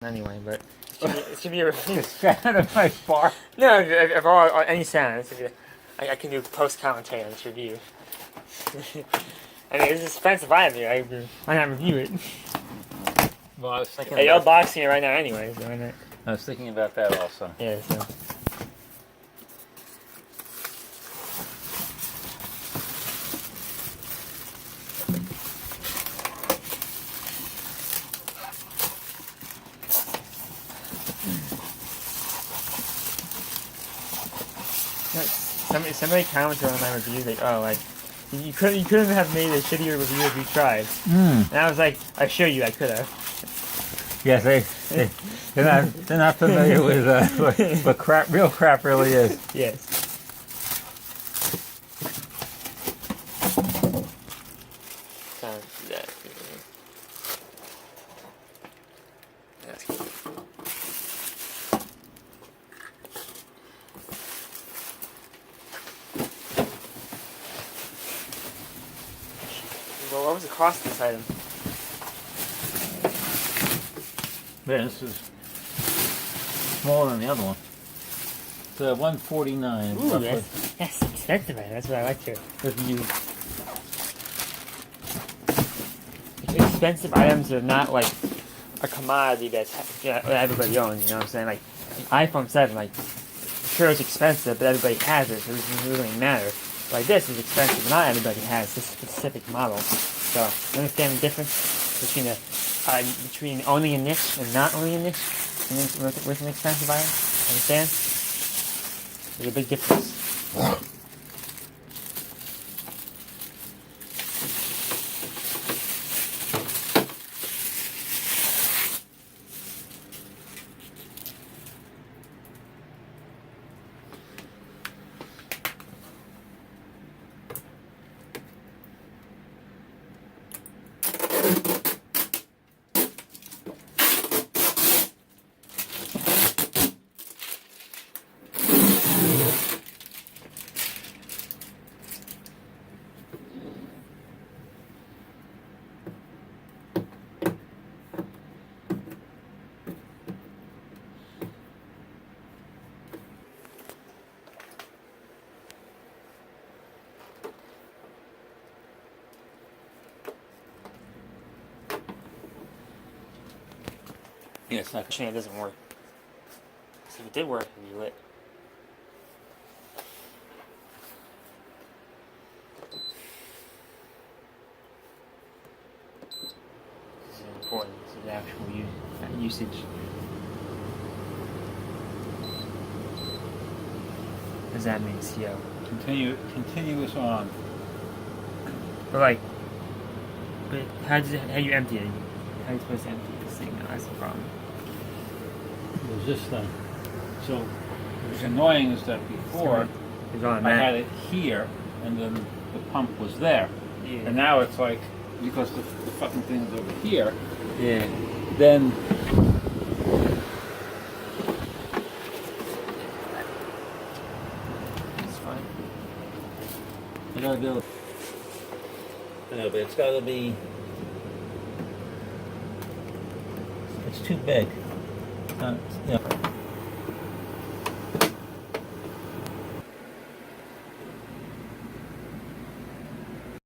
Anyway, but it should be a review. The sound of my bar. No, if all any sound, I can do post commentary on this review. I mean, it's an expensive item. Why not review it? Well, I was thinking. Hey, you're unboxing it right now, anyway. So why not? I was thinking about that also. Yeah. So. Somebody commented on my review like, oh, like you couldn't have made a shittier review if you tried. And I was like, I assure you, I could have. Yes, they're not familiar with what real crap really is. Yes. That's cool. Well, what was the cost of this item? Man, this is smaller than the other one. It's $149. Ooh, that's expensive, man. That's what I like to review. Expensive items are not like a commodity that everybody owns. You know what I'm saying? Like iPhone 7, like sure it's expensive, but everybody has it, so it doesn't really matter. Like this is expensive, not everybody has this specific model. So you understand the difference between owning a niche and not owning a niche with an expensive item? Understand? There's a big difference. Yeah, it's not. It doesn't work. So if it did work, it'd be lit. This is important. This is the actual usage. What does that mean, CO? Continuous on. But how do you empty it? How are you supposed to empty this thing? No, that's the problem. It was this thing. So what was annoying is that before I had it here, and then the pump was there, and now it's like because the fucking thing's over here. Yeah. Then It's fine. I gotta be able to. No, but it's gotta be. It's too big. Yeah.